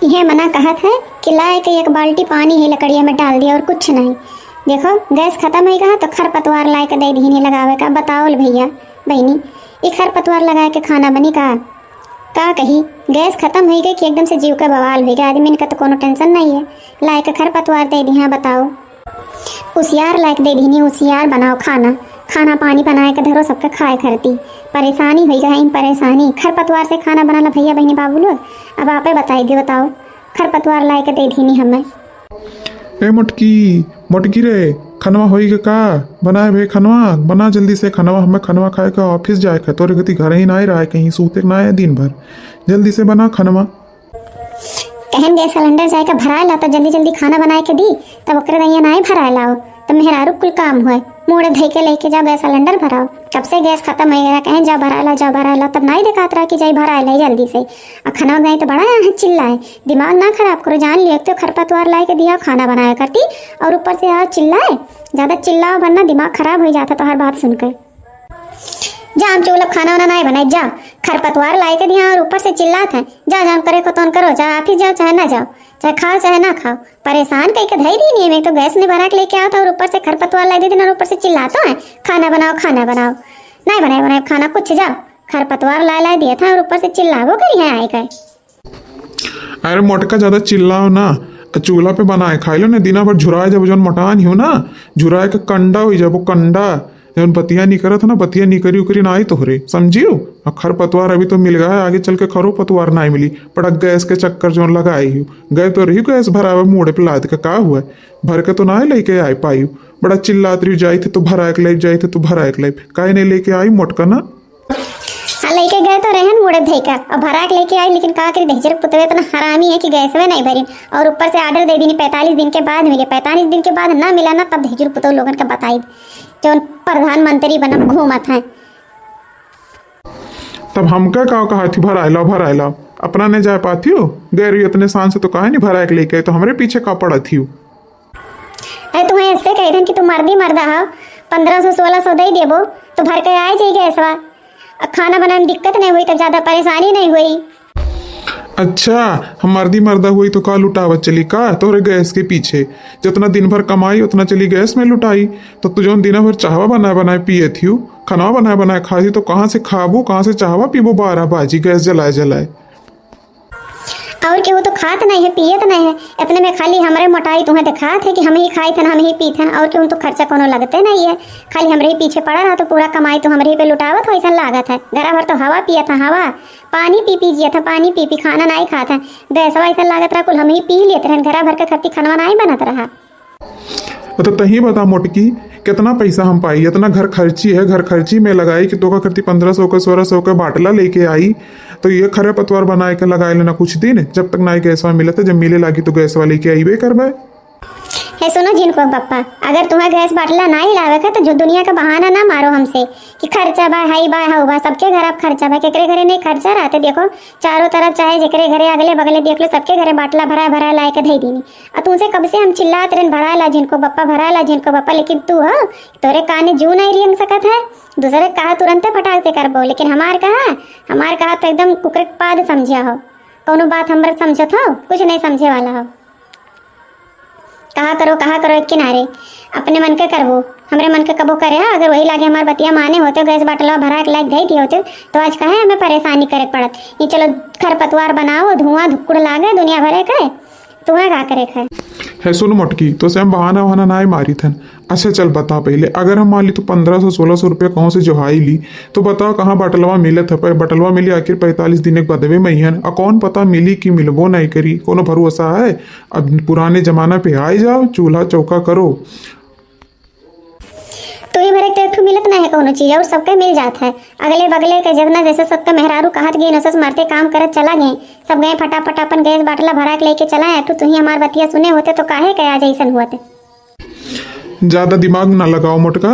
यह मना कहत है कि लाए के एक बाल्टी पानी ही लकड़िया में डाल दिया और कुछ नहीं। देखो गैस खत्म हो गया तो खरपतवार लाए के दे दीनी लगावे का। बताओ भैया बहनी, ये खरपतवार लगाए के खाना बनी का कही गैस खत्म हो गई कि एकदम से जीव का बवाल हो गया। आदमी का तो कोनो टेंशन नहीं है, लाए के खरपतवार दे दी। हाँ बताओ, होशियार लायक दे दीनी, होशियार बनाओ खाना पानी बनाए के धरो सबके खाए करती। परेशानी हो गई परेशानी, खरपतवार से खाना बनाना भैया बहनी बाबू लोग। अब आपे बताई दे, बताओ खरपतवार लाए के दे दीनी हमें। ए मोटकी रे, खनवा होई के का बनाए भे? खनवा बना जल्दी से, खनवा हमें खनवा खाए के ऑफिस जाए के। तोरे गति घर ही ना ही रहा, कहीं सूते ना है दिन भर। जल्दी से बना खनवा। कहन गैस सिलेंडर जाए के भराए ला तो जल्दी जल्दी खाना बनाए के दी, तब ओकरे दैया ना भराए लाओ तो मेहरारू कुल काम हुए। मुड़े धई के लेके जाओ गैस सिलेंडर भराओ। कब से गैस खत्म हो गया, कहें जाओ भराए ला तब ना ही दिखात रहा कि जाई भराए ला जल्दी से। और खाना गए तो बड़ा चिल्लाए, दिमाग ना खराब करो। जान लियो तो खरपतवार लाए के दिया खाना बनाया करती और ऊपर से यहाँ चिल्लाए। ज़्यादा चिल्लाओ वरना दिमाग खराब हो जाता तो हर बात सुनकर। जा हम चुगलब खाना वाना नहीं बनाए, जा खरपतवार लाए के दिया और ऊपर से चिल्लाते हैं। जा जान करे को तो करो, जा ऑफिस जाओ चाहे ना जाओ, चाहे खाओ चाहे ना खाओ। परेशान कहीं के धई दी नहीं है। तो गैस नहीं भरा के लेके आओ था और ऊपर से खरपतवार ला देते और ऊपर से चिल्लाते हैं खाना बनाओ नहीं बनाए खाना कुछ। जाओ खरपतवार ला दिया था और ऊपर से चिल्लावो करी है आए गए। अरे मोटका ज्यादा चिल्लाओ ना, चूल्हा पे बनाए खाई लो ना। दिना भर झुराए जब जौन मटान हो ना, झुराए के कंडा हो जब वो कंडा जब बतिया नहीं करत ना, बतिया नहीं करी उकरी ना आई तोहरे, समझियो। खरपतवार अभी तो मिल गया है, आगे चल के खरोपतवार ना मिली। पड़क गैस के चक्कर जो लगाई हूँ गए तो रही गैस भरावे मुड़े पे लाद के का हुआ भर के तो ना लेके आई पाई। बड़ा चिल्लात रही जाई थे तो भरा एक लाइफ जाई थे तो भरा एक लाइफ काहे नहीं लेके आई मोटका ना। लेके गए तो रहन मुड़े धैका और भरा के लेके आई, लेकिन का करी दहजर पुतवे इतना हरामी है कि गैस में नहीं भरी और ऊपर से ऑर्डर दे दी 45 दिन के बाद मिले। 45 दिन के बाद ना मिला ना, तब दहजर पुतव लोगन का बताई जो प्रधानमंत्री बना घूमत है। तब हम क्या कहा थी भराए ला अपना नहीं जा पाती हो गैर इतने शान से तो कहा नहीं भरा के लेके तो हमारे पीछे का पड़ा थी। अरे तुम्हें ऐसे कह रहे कि तुम मर्दा हो, 1500-1600 दे देबो तो भर के आए जाइए गैसवा। खाना बनाने में दिक्कत नहीं हुई, तब ज्यादा परेशानी नहीं हुई। अच्छा हम मर्दा हुई तो का लुटावत चली का तोरे गैस के पीछे? जितना दिन भर कमाई उतना चली गैस में लुटाई। तो तू जो दिन भर चाहवा बनाए पिए थी, खाना बनाए खाती तो कहाँ से खाबो, कहाँ से चाहवा पीबो 12 बाजी गैस जलाए। और कि वो तो खात नहीं है पियत नहीं है, इतने में खाली हमारे मोटाई तुम्हें दिखात है कि हम ही खाई थे हम ही पी थे। और कि तो खर्चा कोनो लगते नहीं है, खाली हमारे ही पीछे पड़ा रहा तो पूरा कमाई तो हमारे ही पे लुटावत हो। ऐसा लागत है घरा भर तो हवा पिया था, हवा पानी पी जिया था, पानी पी खाना नहीं खाता। गैसवा ऐसा लागत रहा कुल हम ही पी लिए थे, घरा भर का खर्ची खाना नहीं बनत रहा। तो तही बता मोटकी कितना पैसा हम पाई? इतना घर खर्ची है, घर खर्ची में लगाई कि तो का करती 1500 का 1600 का बाटला लेके आई। तो ये खरपतवार बनाए के लगाए लेना कुछ दिन, जब तक ना गैसवा मिला था, जब मिले लागी तो गैसवा लेके आई बे करबे। है सुनो जिनको पप्पा, अगर तुम्हें गैस बाटला ना ही लावे का तो जो दुनिया का बहाना ना मारो हमसे कि खर्चा बा हाई बा हाउ बा। सबके घर अब खर्चा बा, केकरे घरे नहीं खर्चा रहते। देखो चारों तरफ चाहे जेकरे घरे अगले बगले देख लो, सबके घरे बाटला भरा लाए के धई दीनी। और तुमसे कब से हम चिल्लात रहे भरा ला जिनको पप्पा, लेकिन तू हो तोरे काने जू नहीं रियंग सकत है। दूसरे कहा तुरंत फटाक से करबो, लेकिन हमार कहा तो एकदम कुकरे पाद समझा हो। कोनो बात हमारे समझत हो, कुछ नहीं समझे वाला हो। कहा करो एक किनारे अपने मन के करबो, हमरे मन के कबो करे। अगर वही लागे हमारे बतिया माने होते, गैस बाटला भरा के लायक दे दिए होते तो आज कहे हमें परेशानी करे पड़त। ये चलो खरपतवार बनाओ, धुआं धुक्कुड़ लागे दुनिया भरे के, तुम्हें क्या करे खाए है। सुन मोटकी तो से हम बहाना ना ही मारी थन। अच्छा चल बता पहले, अगर हम मान ली तो 1500-1600 रुपया कहाँ से जोहाई ली तो बताओ कहाँ बटलवा मिले था? पर बटलवा मिली आखिर 45 दिन के बदवे मैहन, कौन पता मिली कि मिलबो नहीं करी, कोनो भरोसा है? अब पुराने जमाना पे आई जाओ, चूल्हा चौका करो। तो ये भरे तो मिलत नहीं है कोनो चीज और सबके मिल जाता है। अगले बगले के जितना जैसे सबका मेहरारू कहत गए नसस मारते काम करत चला गए, सब गए फटाफट अपन गैस बाटला भरा के लेके चला। तो ही हमार बतिया सुने होते तो काहे कया जैसन हुआ थे। ज़्यादा दिमाग ना लगाओ मोटका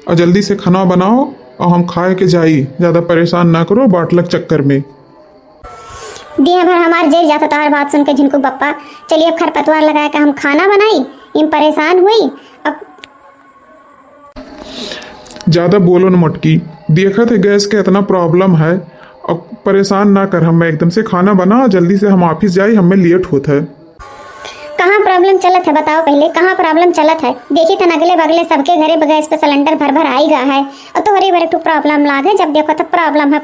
और जल्दी से खाना बनाओ और हम खाए के जाई। ज़्यादा परेशान ना करो बाटलक चक्कर में। दिया भर हमार जेल जाता तो हर बात सुन के जिनको पप्पा। चलिए अब खरपतवार लगा के हम खाना बनाई, इन परेशान हुई। अब ज़्यादा बोलो न मोटकी, देखा थे गैस के इतना प्रॉब्लम है और परेशान ना कर, हमें एकदम से खाना बना, जल्दी से हम ऑफिस जाए, हमें लेट होता है। कहाँ प्रॉब्लम चलत है बताओ पहले, कहाँ प्रॉब्लम चलत है? देखी तन अगले बगले सबके घरे गैस पे सिलेंडर भर भर आई गा है, और तो हरी भरे टू प्रॉब्लम लागे, जब देखो तो प्रॉब्लम है।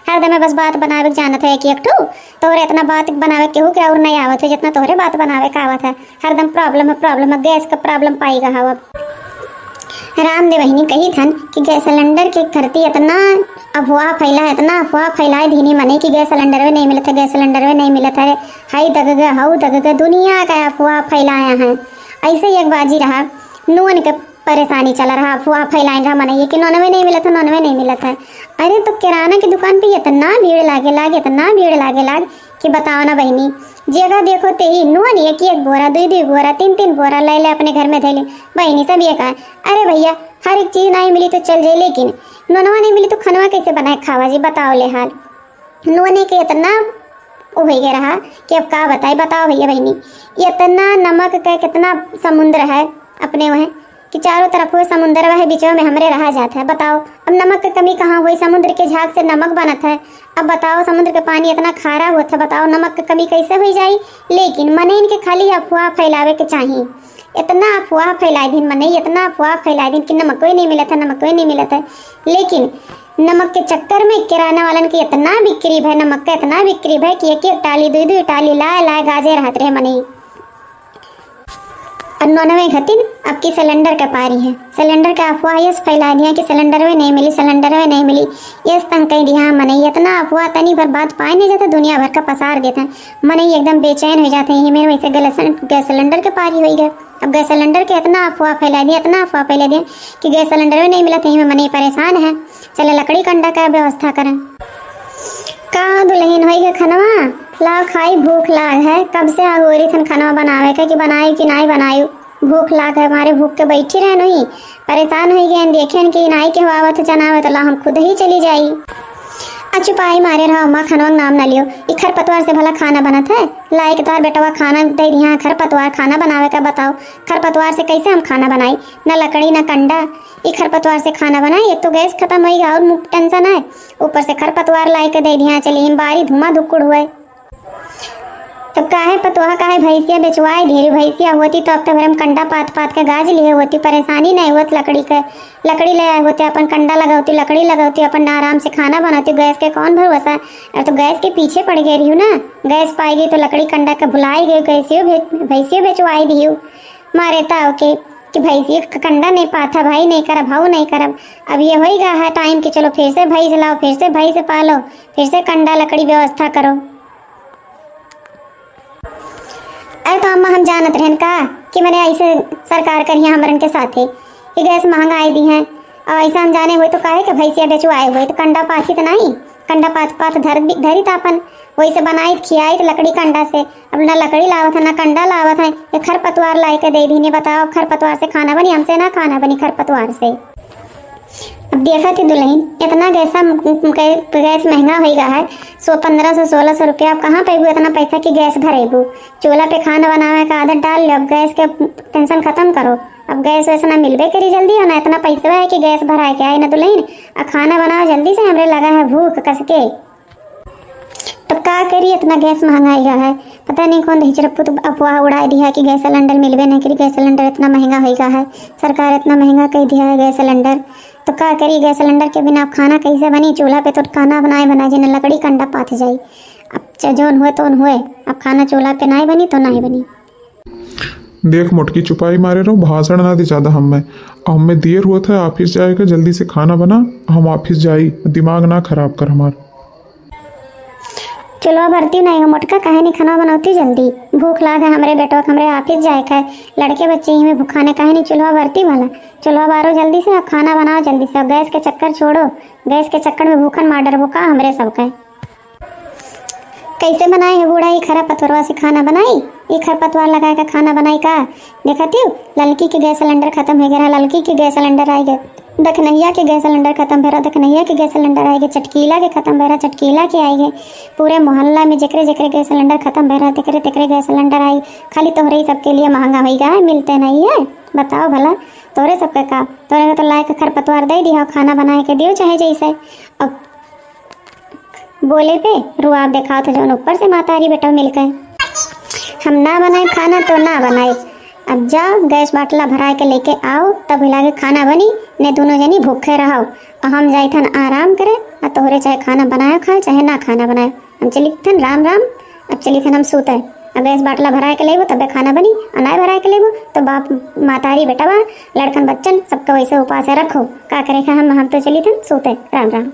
हरदम बस बात बनावे जानत है एक ठू, तोहरे इतना बात बनावे केहू के और नहीं आवत है जितना तोहरे बात बनावे का आवत है। हरदम प्रॉब्लम है, गैस का प्रॉब्लम पाई गा अब। रामदेव बहिनी कही थन कि गैस सिलेंडर के करती इतना अफवाह फैलाए धीनी मने कि गैस सिलेंडर में नहीं मिलता, गैस सिलेंडर में नहीं मिलता है, हाई दगगा दुनिया का अफवाह फैलाया है। ऐसे ही एक बाजी रहा, नून के परेशानी चला रहा, अफवाह फैलाए रहा मने कि नॉनवे नहीं मिला था। अरे तो किराना की दुकान पे इतना भीड़ लागे कि बताओ ना बहनी, जगह देखो ते ही नून एक बोरा, दो बोरा, तीन बोरा ले अपने घर में धैले बहनी सब ये कहा। अरे भैया हर एक चीज़ नहीं मिली तो चल जाए, लेकिन नूनवा नहीं मिली तो खनवा कैसे बनाए खावा जी, बताओ ले हाल। नूने के इतना हो गया रहा कि अब का बताओ भैया बहनी, इतना नमक का कितना समुद्र है अपने वहाँ कि चारों तरफ वो समुद्र वह बीच में हमरे रहा जाता है। बताओ अब नमक की कमी कहाँ हुई? समुद्र के झाग से नमक बनत है। अब बताओ समुद्र का पानी इतना खारा होता है, बताओ नमक की कमी कैसे हो जाए? लेकिन मने इनके खाली अफवाह फैलावे के चाहिए, इतना अफवाह फैलाए दिन मने, इतना अफवाह फैलाए दिन कि नमक कोई नहीं मिला था। लेकिन नमक के चक्कर में किराना वालन की इतना बिक्री है, नमक का इतना बिक्री है कि एक टाली दो टाली लाए गाजे रहते रहे मने। और 99 घटिन अब की सिलेंडर का पारी है, सिलेंडर का अफवाह ये फैला दिया कि सिलेंडर में नहीं मिली, ये तंग कह दिया मने। इतना अफवाह तनी भर बात पाए नहीं जाता, दुनिया भर का पसार देते हैं मने, एकदम बेचैन हो जाते हैं। मेरे वैसे गैस सिलेंडर के पारी हो गया। अब गैस सिलेंडर के इतना अफवाह फैला दिया कि गैस सिलेंडर में नहीं मिला था, मने परेशान है। चले लकड़ी कंडा का व्यवस्था करें। का दुल्हन हो गया खनवा ला खाई, भूख लाग है, कब से आगोरी थन खनवा बनावे के कि बनाई कि नहीं बनाई, भूख लाग है, हमारे भूख के बैठी रहे नहीं, परेशान हो गए देखें कि नाई के हुआवत जनावत ला हम खुद ही चली जाई। चुपाई मारे रहा अम्मा खनवा नाम ना लियो, ई खरपतवार से भला खाना बनत है? लाइक तोहर बेटवा खाना दे दिया खरपतवार खाना बनावे का, बताओ खरपतवार से कैसे हम खाना बनाई? ना लकड़ी ना कंडा, ई खरपतवार से खाना बनाई? एक तो गैस खत्म हो गया और टेंशन है, ऊपर से खरपतवार लाई के दे दिया, चलिए बारी धुआं धुक्कुड़ हुए। तो काहे पतोहा काहे भैंसिया बेचवाए, ढेरी भैंसिया होती तो अब तक हम कंडा पात के गाज लिए होती, परेशानी नहीं होती। लकड़ी ले आए होते, अपन कंडा लगाती, लकड़ी लगाती, अपन आराम से खाना बनाती। गैस के कौन भरोसा? अब तो गैस के पीछे पड़ गई रही हूँ ना, गैस पाई गई तो लकड़ी कंडा का भुलाई गई, भैंसियों बेचवाई दी हूँ मारे ताव के कि भैंसियों का कंडा नहीं पाता, भाई नहीं करब, भाऊ नहीं करब। अब ये हो गया है टाइम कि चलो फिर से भैंस लाओ, फिर से भैंस पालो, फिर से कंडा लकड़ी व्यवस्था करो। अरे तो अम्मा हम जानत रहन का कि मैंने ऐसे सरकार करिए हमरन के साथे कि गैस महंगाई दी है, और ऐसा हम जाने हुए तो काहे कि भैंसिया बेचवाए हुए तो कंडा पाथी तो नहीं, कंडा पात धरी था अपन वही से बनाई खियाई तो लकड़ी कंडा से। अब ना लकड़ी लावत है ना कंडा लावत है, ये खरपतवार लाई के दे दी। बताओ खरपतवार से खाना बनी, हमसे ना खाना बनी खरपतवार से। अब देखा थी दुल्हन इतना गैस महंगा हो गया है, 1500 1600 रुपया। आप कहाँ पेबू इतना पैसा की गैस भरेबू? चूल्हा पे खाना बनावे का आदत डाल लो, अब गैस के टेंशन खत्म करो। अब गैस वैसे ना मिलबे करी जल्दी, और ना इतना पैसा है कि गैस भराए के आई ना दुल्हन। अब खाना बनाओ जल्दी से, हमरे लगा है भूख कस के। तो क्या करिए, इतना गैस महंगाई गया है, पता नहीं कौन हिचरप्पू तो अफवाह उड़ा दिया कि गैस सिलेंडर मिलबे नहीं करी, गैस सिलेंडर इतना महंगा हो गया है, सरकार इतना महंगा कह दिया है गैस सिलेंडर। तो क्या करिए, गैस सिलेंडर के बिना अब खाना कैसे बनी? चूल्हा पे तो खाना बना जिन्हें लकड़ी कंडा पाथ जाई। अब जोन हुए तो हुए, अब खाना चूल्हा पे नहीं बनी तो नहीं बनी। देख मोटकी चुपाई मारे रहो, भाषण ना दी ज़्यादा हमें देर हुआ था ऑफिस जाएगा, जल्दी से खाना बना, हम ऑफिस जाई, दिमाग ना खराब कर हमार। चलो भरती नहीं हो मोटका, कहे नहीं खाना बनाती जल्दी, भूख लाग है हमारे बेटवा के, हमारे ऑफिस जाए का है, लड़के बच्चे ही में भूखाने कहे नहीं। चलो भरती वाला, चलो बारो जल्दी से, अब खाना बनाओ जल्दी से, अब गैस के चक्कर छोड़ो, गैस के चक्कर में भूखन मार डर भूखा हमरे सबका। कैसे बनाए है बूढ़ा ये खरपतवार से खाना बनाई, ये खरपतवार लगा के खाना बनाई का? देखती हूँ ललकी के गैस सिलेंडर खत्म हो गया, ललकी के गैस सिलेंडर आई गए, दखनैया के गैस सिलेंडर खत्म भरा, दखनैया के गैस सिलेंडर आई गए, चटकीला के खत्म भरा, चटकीला के आई गए, पूरे मोहल्ला में जकरे गैस सिलेंडर खत्म भरा तकरे गैस सिलेंडर आई। खाली तोहरे ही सबके लिए महंगा हो गया है, मिलते नहीं है। बताओ भला तोहरे सबके का, तोहरे तो लाए के खरपतवार दे दिया, खाना बनाए के दियो चाहे जैसे। अब बोले पे रुआब दिखाओ तो जौन ऊपर से मातारी बेटा मिलकर हम ना बनाए खाना तो ना बनाए। अब जाओ गैस बाटला भरा के लेके आओ, तब लागे खाना बनी, ने दोनों जनी भूखे रहो और हम जाई थन आराम करे। और तोहरे चाहे खाना बनाए खाए चाहे ना खाना बनाए, हम चली थन राम राम। अब चली थन हम सूते। अब गैस बाटला भरा के लेबो तबे खाना बनी, और ना भरा के लेबो तो बाप मातारी बेटा बा लड़कन बच्चन सबको वैसे उपास रखो। का करे हम तो चली थन सूते। राम राम।